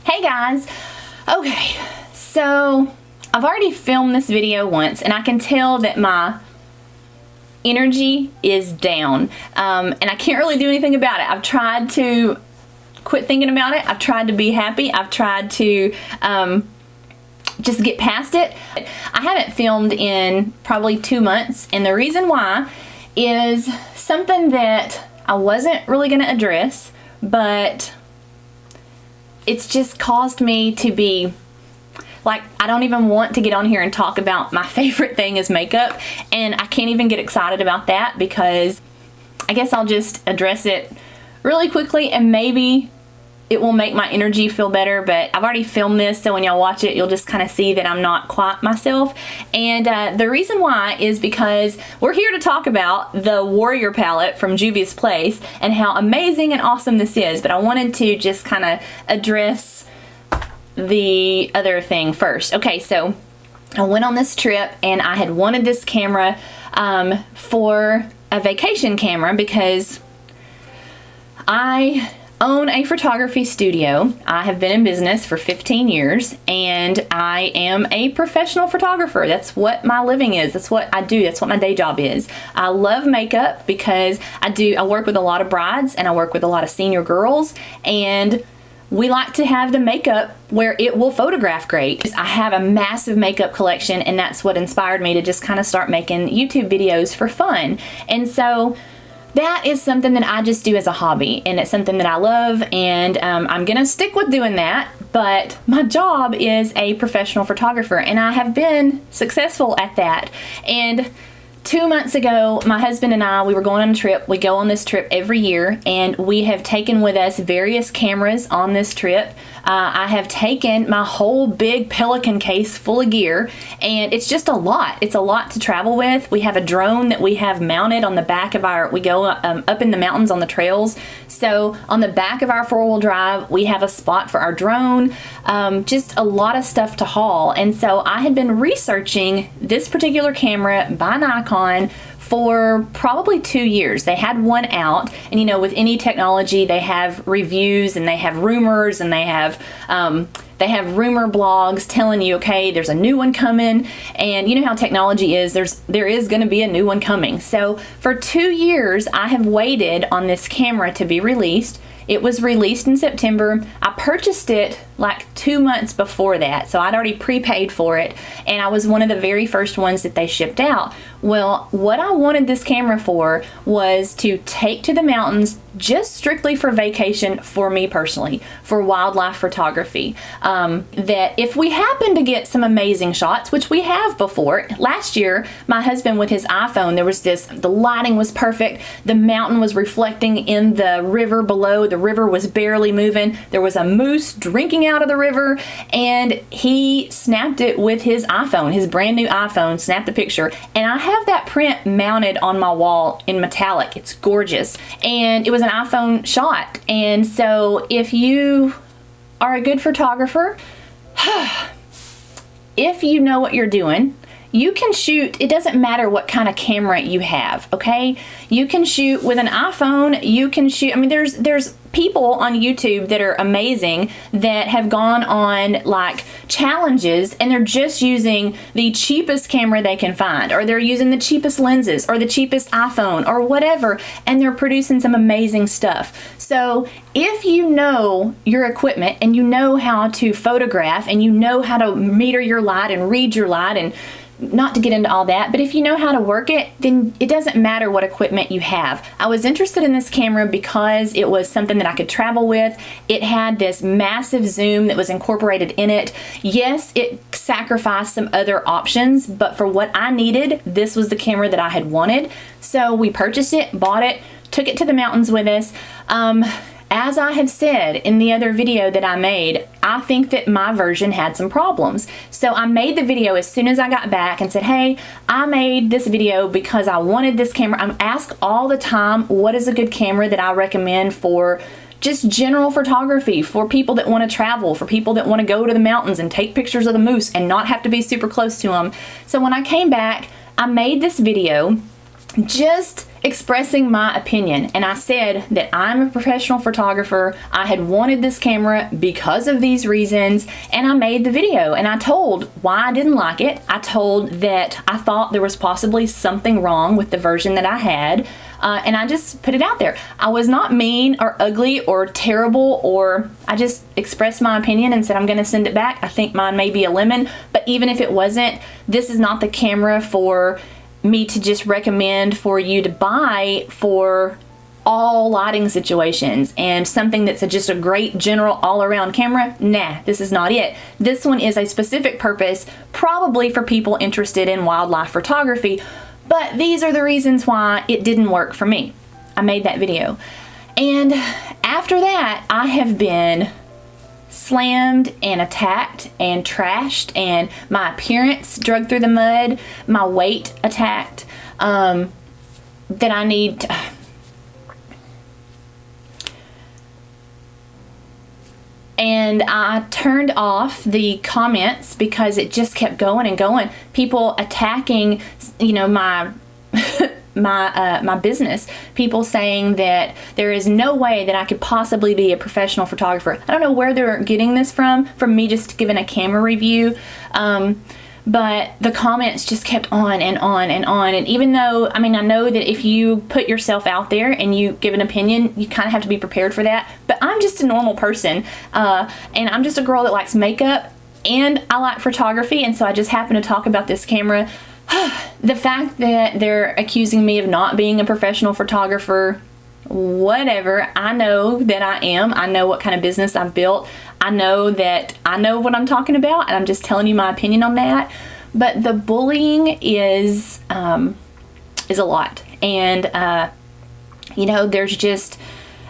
Hey guys! Okay, so I've already filmed this video once and I can tell that my energy is down and I can't really do anything about it. I've tried to quit thinking about it. I've tried to be happy. I've tried to just get past it. I haven't filmed in probably 2 months, and the reason why is something that I wasn't really going to address, but it's just caused me to be like, I don't even want to get on here and talk about my favorite thing is makeup, and I can't even get excited about that because I guess I'll just address it really quickly and maybe it will make my energy feel better. But I've already filmed this, so when y'all watch it, you'll just kind of see that I'm not quite myself. And the reason why is because we're here to talk about the Warrior palette from Juvia's Place and how amazing and awesome this is. But I wanted to just kind of address the other thing first. Okay, so I went on this trip and I had wanted this camera for a vacation camera because I own a photography studio. I have been in business for 15 years and I am a professional photographer. That's what my living is. That's what I do. That's what my day job is. I love makeup because I work with a lot of brides and I work with a lot of senior girls, and we like to have the makeup where it will photograph great. I have a massive makeup collection, and that's what inspired me to just kind of start making YouTube videos for fun. And so that is something that I just do as a hobby, and it's something that I love, and I'm gonna stick with doing that. But my job is a professional photographer, and I have been successful at that. And 2 months ago, my husband and I, we were going on a trip. We go on this trip every year, and we have taken with us various cameras on this trip. I have taken my whole big Pelican case full of gear, and it's just a lot. It's a lot to travel with. We have a drone that we have mounted on the back of our, we go up in the mountains on the trails. So on the back of our four-wheel drive, we have a spot for our drone, just a lot of stuff to haul. And so I had been researching this particular camera by Nikon for probably 2 years. They had one out, and you know, with any technology, they have reviews and they have rumors and they have rumor blogs telling you, okay, there's a new one coming, and you know how technology is. There is going to be a new one coming. So for 2 years, I have waited on this camera to be released. It was released in September. I purchased it like 2 months before that, so I'd already prepaid for it, and I was one of the very first ones that they shipped out. Well, what I wanted this camera for was to take to the mountains just strictly for vacation, for me personally, for wildlife photography. That if we happen to get some amazing shots, which we have before. Last year, my husband with his iPhone, the lighting was perfect, the mountain was reflecting in the river below, the river was barely moving, there was a moose drinking out of the river, and he snapped it with his iPhone, his brand new iPhone, snapped the picture, and I have that print mounted on my wall in metallic. It's gorgeous, and it was an iPhone shot. And so if you are a good photographer, if you know what you're doing, you can shoot. It doesn't matter what kind of camera you have, okay? You can shoot with an iPhone, you can shoot, I mean, there's people on YouTube that are amazing that have gone on like challenges, and they're just using the cheapest camera they can find, or they're using the cheapest lenses or the cheapest iPhone or whatever, and they're producing some amazing stuff. So if you know your equipment and you know how to photograph and you know how to meter your light and read your light, and not to get into all that, but if you know how to work it, then it doesn't matter what equipment you have. I was interested in this camera because it was something that I could travel with. It had this massive zoom that was incorporated in it. Yes, it sacrificed some other options, but for what I needed, this was the camera that I had wanted. So we purchased it, bought it, took it to the mountains with us. As I have said in the other video that I made, I think that my version had some problems. So I made the video as soon as I got back and said, hey, I made this video because I wanted this camera. I'm asked all the time, what is a good camera that I recommend for just general photography, for people that want to travel, for people that want to go to the mountains and take pictures of the moose and not have to be super close to them. So when I came back, I made this video just expressing my opinion. And I said that I'm a professional photographer. I had wanted this camera because of these reasons, and I made the video and I told why I didn't like it. I told that I thought there was possibly something wrong with the version that I had, and I just put it out there. I was not mean or ugly or terrible, or I just expressed my opinion and said I'm gonna send it back. I think mine may be a lemon, but even if it wasn't, this is not the camera for me to just recommend for you to buy for all lighting situations and something that's just a great general all-around camera. Nah, this is not it. This one is a specific purpose, probably for people interested in wildlife photography, but these are the reasons why it didn't work for me. I made that video. And after that, I have been slammed and attacked and trashed, and my appearance dragged through the mud, my weight attacked, that I need to, and I turned off the comments because it just kept going and going. People attacking, you know, my my business. People saying that there is no way that I could possibly be a professional photographer. I don't know where they're getting this from me just giving a camera review. But the comments just kept on and on and on. And even though, I mean, I know that if you put yourself out there and you give an opinion, you kind of have to be prepared for that. But I'm just a normal person, and I'm just a girl that likes makeup, and I like photography, and so I just happen to talk about this camera. The fact that they're accusing me of not being a professional photographer, whatever, I know that I am. I know what kind of business I've built. I know that I know what I'm talking about, and I'm just telling you my opinion on that. But the bullying is a lot, and you know, there's just,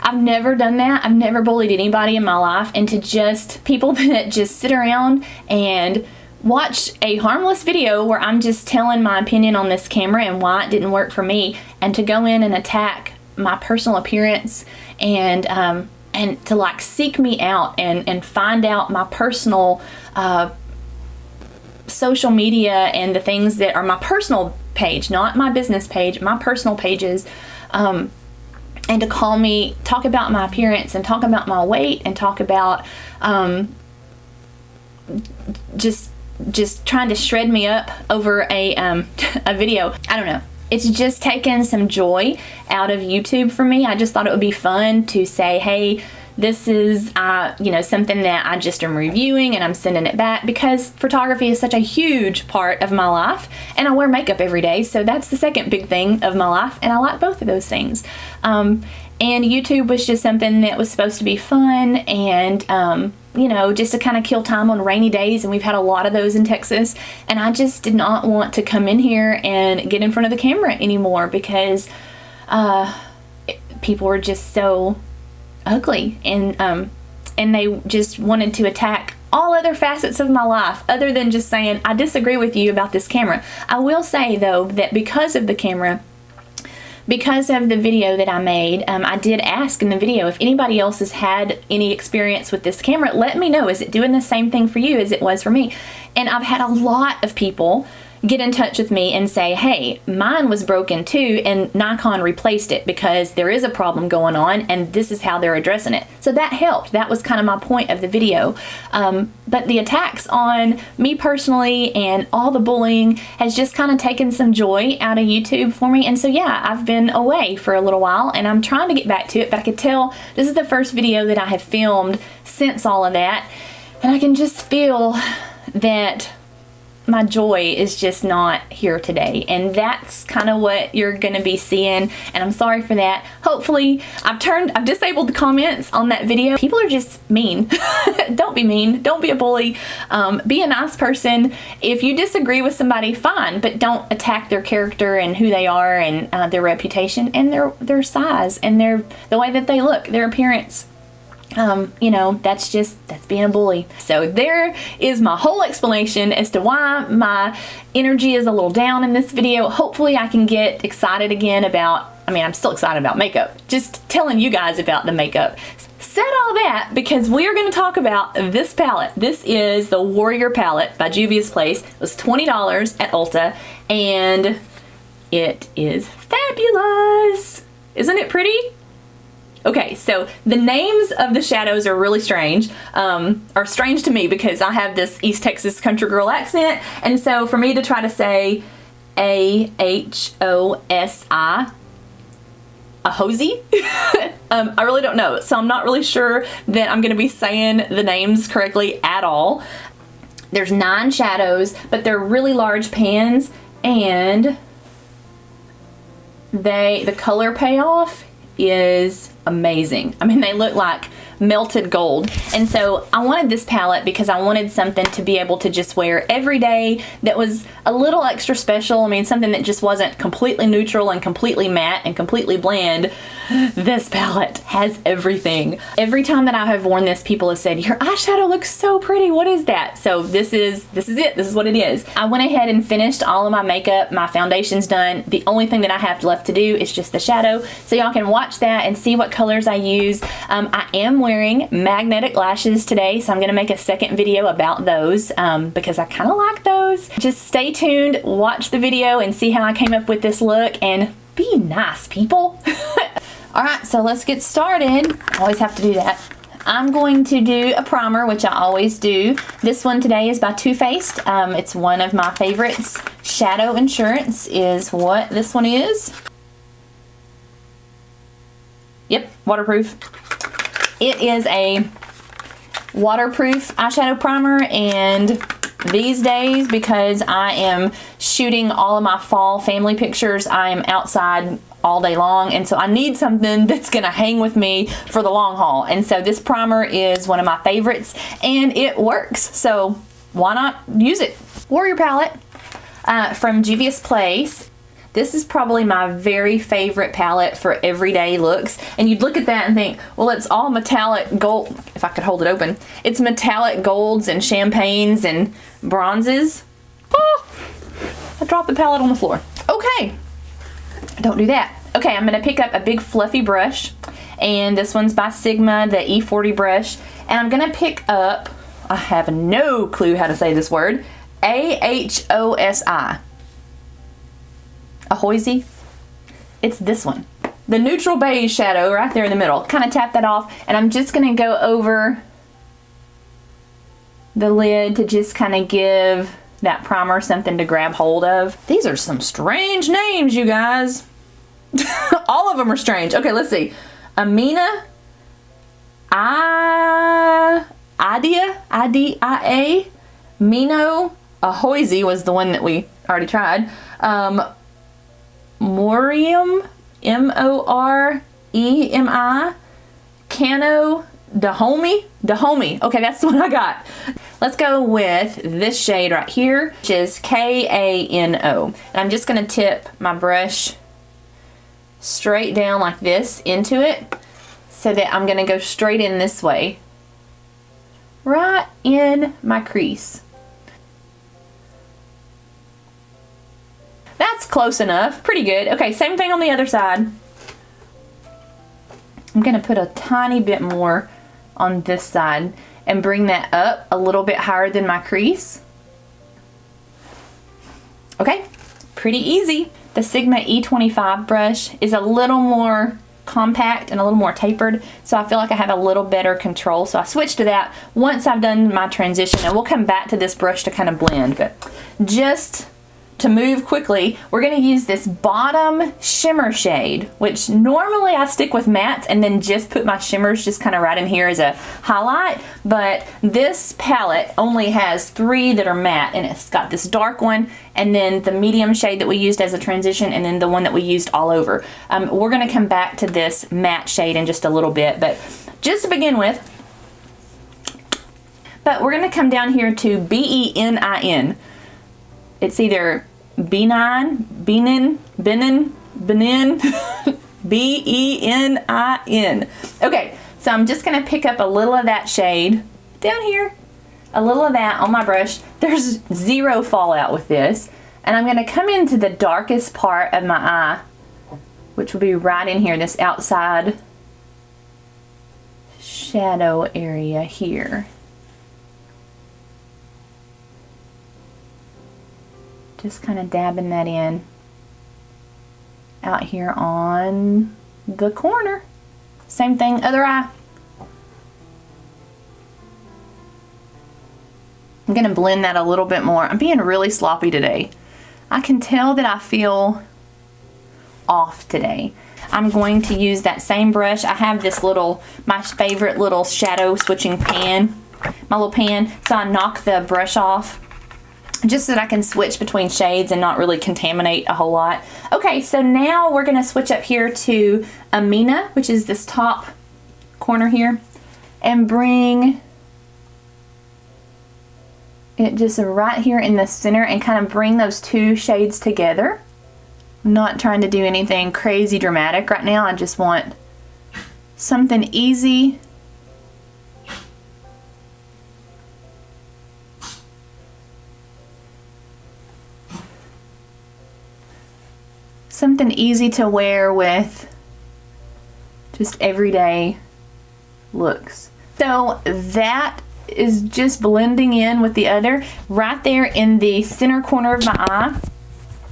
I've never done that. I've never bullied anybody in my life, and to just people that just sit around and watch a harmless video where I'm just telling my opinion on this camera and why it didn't work for me, and to go in and attack my personal appearance and to like seek me out and find out my personal social media and the things that are my personal page, not my business page, my personal pages, and to call me, talk about my appearance and talk about my weight and talk about just trying to shred me up over a video. I don't know. It's just taken some joy out of YouTube for me. I just thought it would be fun to say, hey, this is you know, something that I just am reviewing and I'm sending it back, because photography is such a huge part of my life, and I wear makeup every day, so that's the second big thing of my life, and I like both of those things. And YouTube was just something that was supposed to be fun and you know, just to kind of kill time on rainy days, and we've had a lot of those in Texas, and I just did not want to come in here and get in front of the camera anymore because people were just so ugly, and they just wanted to attack all other facets of my life other than just saying, I disagree with you about this camera. I will say though that because of the camera, because of the video that I made, I did ask in the video if anybody else has had any experience with this camera. Let me know. Is it doing the same thing for you as it was for me? And I've had a lot of people get in touch with me and say, hey, mine was broken too, and Nikon replaced it because there is a problem going on, and this is how they're addressing it. So that helped. That was kind of my point of the video. But the attacks on me personally and all the bullying has just kind of taken some joy out of YouTube for me. And so yeah, I've been away for a little while, and I'm trying to get back to it, but I could tell this is the first video that I have filmed since all of that, and I can just feel that my joy is just not here today, and that's kind of what you're gonna be seeing, and I'm sorry for that. Hopefully I've disabled the comments on that video. People are just mean. Don't be mean, don't be a bully, be a nice person. If you disagree with somebody, fine, but don't attack their character and who they are and their reputation and their size and the way that they look, their appearance. You know, that's being a bully. So there is my whole explanation as to why my energy is a little down in this video. Hopefully I can get excited again about, I mean, I'm still excited about makeup, just telling you guys about the makeup. Said all that because we are going to talk about this palette. This is the Warrior palette by Juvia's Place. It was $20 at Ulta, and It is fabulous. Isn't it pretty? Okay, so the names of the shadows are really strange, are strange to me because I have this East Texas country girl accent, and so for me to try to say A-H-O-S-I, Ahosi, I really don't know, so I'm not really sure that I'm going to be saying the names correctly at all. There's 9 shadows, but they're really large pans, and the color payoff is amazing. I mean, they look like melted gold. And so I wanted this palette because I wanted something to be able to just wear every day that was a little extra special. I mean, something that just wasn't completely neutral and completely matte and completely bland. This palette has everything. Every time that I have worn this, people have said, your eyeshadow looks so pretty. What is that? So this is it. This is what it is. I went ahead and finished all of my makeup. My foundation's done. The only thing that I have left to do is just the shadow. So y'all can watch that and see what colors I use. I am wearing magnetic lashes today, so I'm gonna make a second video about those because I kind of like those. Just stay tuned, watch the video, and see how I came up with this look, and be nice, people. Alright, so let's get started. I always have to do that. I'm going to do a primer, which I always do. This one today is by Too Faced. It's one of my favorites. Shadow Insurance is what this one is. Yep, waterproof. It is a waterproof eyeshadow primer, and these days, because I am shooting all of my fall family pictures, I am outside all day long, and so I need something that's gonna hang with me for the long haul. And so this primer is one of my favorites, and it works, so why not use it? Warrior palette from Juvia's Place. This is probably my very favorite palette for everyday looks. And you'd look at that and think, well, it's all metallic gold. If I could hold it open. It's metallic golds and champagnes and bronzes. Oh, I dropped the palette on the floor. Okay, don't do that. Okay, I'm gonna pick up a big fluffy brush. And this one's by Sigma, the E40 brush. And I'm gonna pick up, I have no clue how to say this word, A-H-O-S-I. Ahosi. It's this one. The neutral beige shadow right there in the middle. Kind of tap that off, and I'm just going to go over the lid to just kind of give that primer something to grab hold of. These are some strange names, you guys. All of them are strange. Okay, let's see. Amina, I-D-I-A, Mino, Ahosi was the one that we already tried. Morium, M-O-R-E-M-I, Cano, Dahomey. Okay, that's the one I got. Let's go with this shade right here, which is K-A-N-O. And I'm just gonna tip my brush straight down like this into it, so that I'm gonna go straight in this way, right in my crease. That's close enough. Pretty good. Okay, same thing on the other side. I'm going to put a tiny bit more on this side and bring that up a little bit higher than my crease. Okay, pretty easy. The Sigma E25 brush is a little more compact and a little more tapered, so I feel like I have a little better control. So I switched to that once I've done my transition, and we'll come back to this brush to kind of blend. But just to move quickly, we're going to use this bottom shimmer shade, which normally I stick with mattes and then just put my shimmers just kind of right in here as a highlight, but this palette only has 3 that are matte, and it's got this dark one, and then the medium shade that we used as a transition, and then the one that we used all over. We're going to come back to this matte shade in just a little bit, but just to begin with, we're going to come down here to B-E-N-I-N. It's either Benin, B-E-N-I-N. Okay, so I'm just going to pick up a little of that shade down here, a little of that on my brush. There's zero fallout with this. And I'm going to come into the darkest part of my eye, which will be right in here, this outside shadow area here. Just kind of dabbing that in. out here on the corner. Same thing, other eye. I'm gonna blend that a little bit more. I'm being really sloppy today. I can tell that I feel off today. I'm going to use that same brush. I have this little, my favorite little shadow switching pan, my little pan. So I knock the brush off just so that I can switch between shades and not really contaminate a whole lot. Okay, so now we're gonna switch up here to Amina, which is this top corner here, and bring it just right here in the center and kind of bring those two shades together. I'm not trying to do anything crazy dramatic right now. I just want something easy. Something easy to wear with just everyday looks. So that is just blending in with the other right there in the center corner of my eye.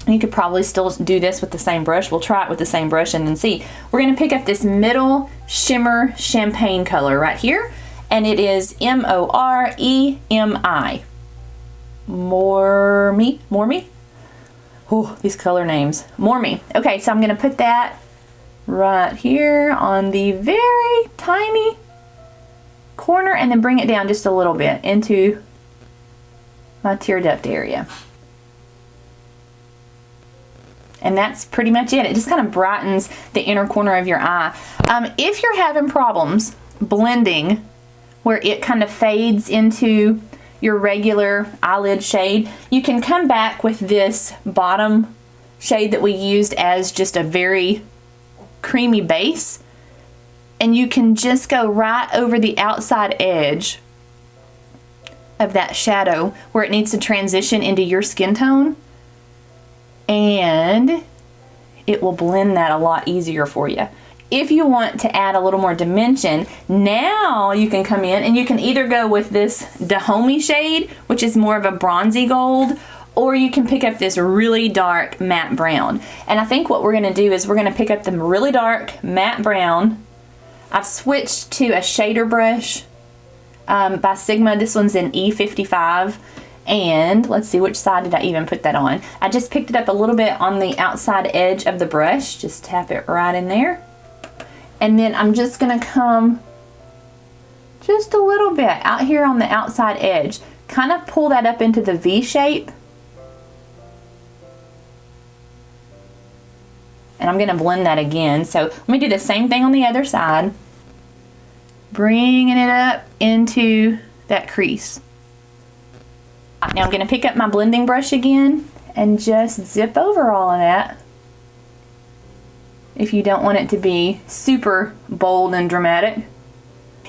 You could probably still do this with the same brush. We'll try it with the same brush and then see. We're going to pick up this middle shimmer champagne color right here, and it is M-O-R-E-M-I. More me. Oh, these color names. More me. Okay, so I'm going to put that right here on the very tiny corner and then bring it down just a little bit into my tear duct area. And that's pretty much it. It just kind of brightens the inner corner of your eye. If you're having problems blending where it kind of fades into your regular eyelid shade, you can come back with this bottom shade that we used as just a very creamy base, and you can just go right over the outside edge of that shadow where it needs to transition into your skin tone, and it will blend that a lot easier for you. If you want to add a little more dimension, now you can come in and you can either go with this Dahomey shade, which is more of a bronzy gold, or you can pick up this really dark matte brown. And I think what we're gonna do is we're gonna pick up the really dark matte brown. I've switched to a shader brush by Sigma. This one's in E55. And let's see, which side did I even put that on? I just picked it up a little bit on the outside edge of the brush. Just tap it right in there. And then I'm just gonna come just a little bit out here on the outside edge. Kind of pull that up into the V shape. And I'm gonna blend that again. So let me do the same thing on the other side. Bringing it up into that crease. Now I'm gonna pick up my blending brush again and just zip over all of that. If you don't want it to be super bold and dramatic.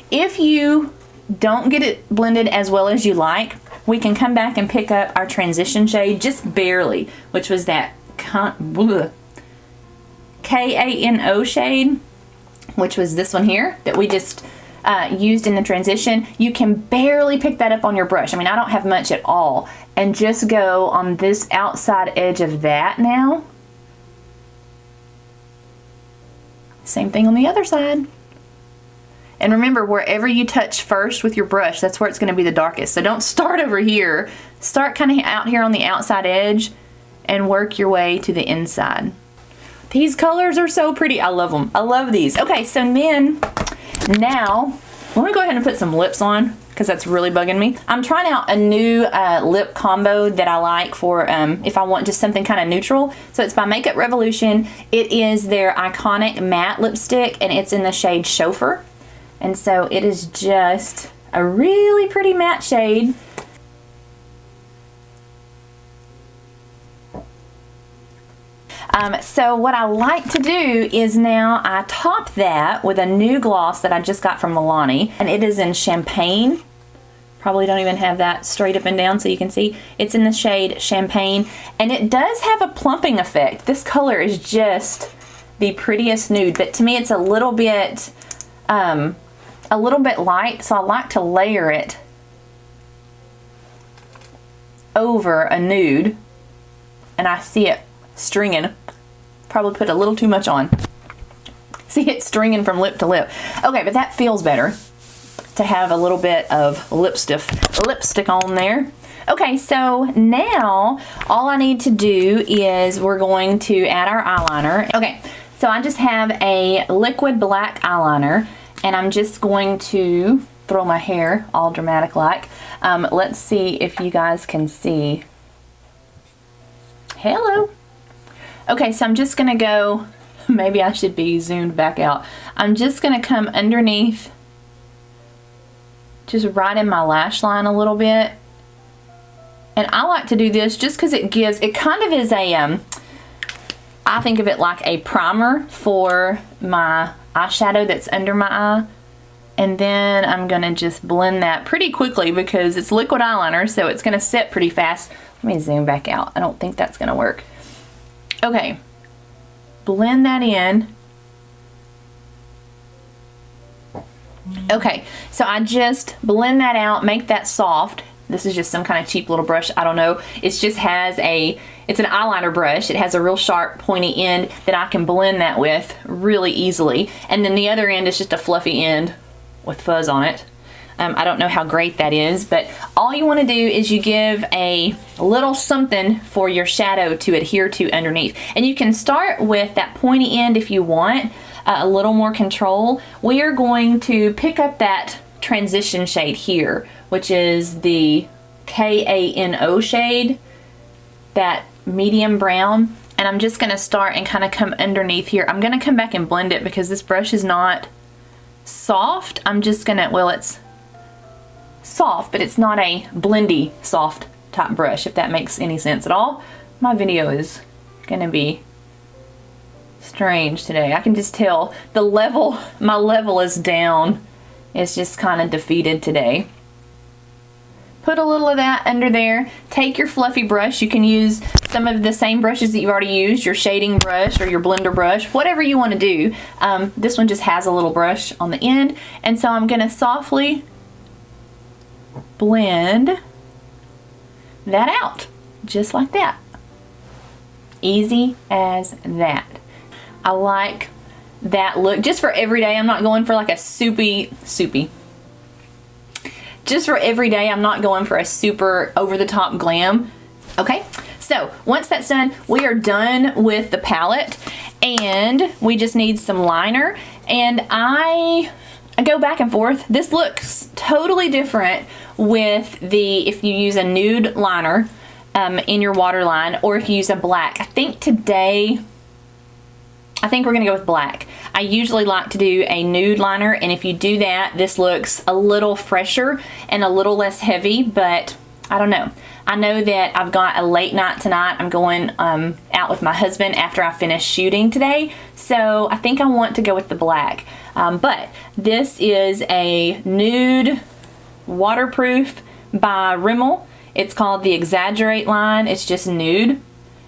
If you don't get it blended as well as you like, we can come back and pick up our transition shade just barely, which was that K-A-N-O shade, which was this one here that we just used in the transition. You can barely pick that up on your brush. I mean, I don't have much at all. And just go on this outside edge of that now. Same thing on the other side. And remember, wherever you touch first with your brush, that's where it's going to be the darkest. So don't start over here. Start kind of out here on the outside edge and work your way to the inside. These colors are so pretty. I love them. I love these. Okay, so then now let me go ahead and put some lips on because that's really bugging me. I'm trying out a new lip combo that I like for if I want just something kind of neutral. So it's by Makeup Revolution. It is their iconic matte lipstick and it's in the shade Chauffeur. And so it is just a really pretty matte shade. So what I like to do is now I top that with a new gloss that I just got from Milani, and it is in Champagne. Probably don't even have that straight up and down so you can see. It's in the shade Champagne, and it does have a plumping effect. This color is just the prettiest nude, but to me it's a little bit light, so I like to layer it over a nude, and I see it stringing Probably put a little too much on. See, it's stringing from lip to lip. Okay, but that feels better to have a little bit of lipstick on there. Okay, so now all I need to do is we're going to add our eyeliner. Okay, so I just have a liquid black eyeliner, and I'm just going to throw my hair all dramatic like. Let's see if you guys can see. Hello. Okay, so I'm just gonna go, maybe I should be zoomed back out. I'm just gonna come underneath, just right in my lash line a little bit. And I like to do this just because it gives, it kind of is a, I think of it like a primer for my eyeshadow that's under my eye. And then I'm gonna just blend that pretty quickly because it's liquid eyeliner, so it's gonna set pretty fast. Let me zoom back out. I don't think that's gonna work. Okay, blend that in. Okay, so I just blend that out, make that soft. This is just some kind of cheap little brush, I don't know. It just has it's an eyeliner brush. It has a real sharp pointy end that I can blend that with really easily. And then the other end is just a fluffy end with fuzz on it. I don't know how great that is, but all you want to do is you give a little something for your shadow to adhere to underneath. And you can start with that pointy end if you want a little more control. We are going to pick up that transition shade here, which is the KANO shade, that medium brown. And I'm just going to start and kind of come underneath here. I'm going to come back and blend it because this brush is not soft. I'm just going to, well, it's soft, but it's not a blendy soft type brush, if that makes any sense at all. My video is going to be strange today. I can just tell the level, my level is down. It's just kind of defeated today. Put a little of that under there. Take your fluffy brush. You can use some of the same brushes that you've already used, your shading brush or your blender brush, whatever you want to do. This one just has a little brush on the end. And so I'm going to softly blend that out, just like that. Easy as that. I like that look. Just for everyday, I'm not going for like a soupy. Just for everyday, I'm not going for a super over-the-top glam. Okay, so once that's done, we are done with the palette, and we just need some liner. And I go back and forth. This looks totally different with if you use a nude liner in your waterline, or if you use a black. I think we're gonna go with black. I usually like to do a nude liner, and if you do that, this looks a little fresher and a little less heavy, but I don't know. I know that I've got a late night tonight. I'm going out with my husband after I finish shooting today, so I think I want to go with the black. But this is a nude waterproof by Rimmel. It's called the Exaggerate line. It's just nude,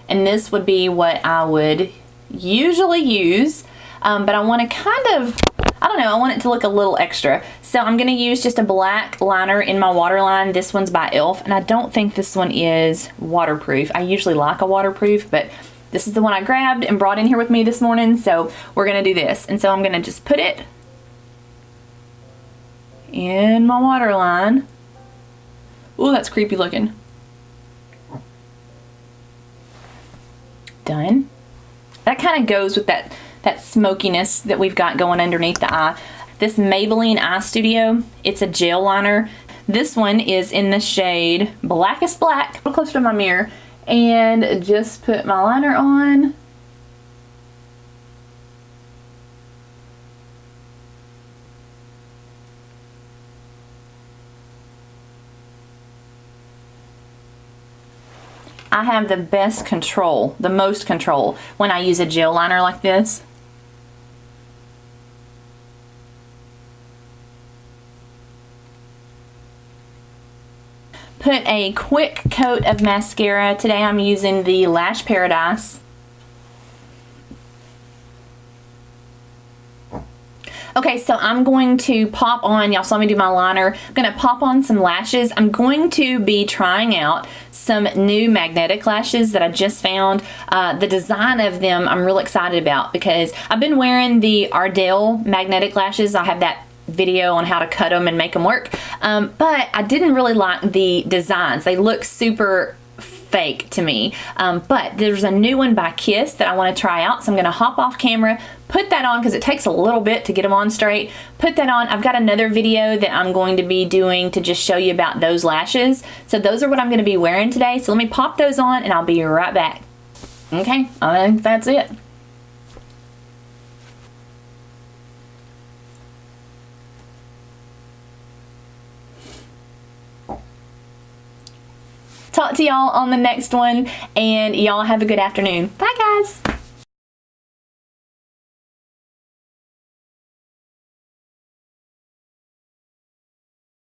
and this would be what I would usually use, but I want to kind of, I don't know, I want it to look a little extra. So I'm going to use just a black liner in my waterline. This one's by e.l.f. and I don't think this one is waterproof. I usually like a waterproof, but this is the one I grabbed and brought in here with me this morning, so we're going to do this. And so I'm going to just put it in my waterline. Ooh, that's creepy looking. Done. That kind of goes with that smokiness that we've got going underneath the eye. This Maybelline Eye Studio, it's a gel liner. This one is in the shade Blackest Black. A little closer to my mirror, and just put my liner on. I have the best control, the most control, when I use a gel liner like this. Put a quick coat of mascara. Today I'm using the Lash Paradise. Okay, so I'm going to pop on, y'all saw me do my liner, I'm going to pop on some lashes. I'm going to be trying out some new magnetic lashes that I just found. The design of them I'm real excited about because I've been wearing the Ardell magnetic lashes. I have that video on how to cut them and make them work, but I didn't really like the designs. They look super fake to me, but there's a new one by Kiss that I want to try out, so I'm going to hop off camera, put that on because it takes a little bit to get them on straight. Put that on. I've got another video that I'm going to be doing to just show you about those lashes. So those are what I'm going to be wearing today. So let me pop those on and I'll be right back. Okay, I think that's it. Talk to y'all on the next one, and y'all have a good afternoon. Bye, guys.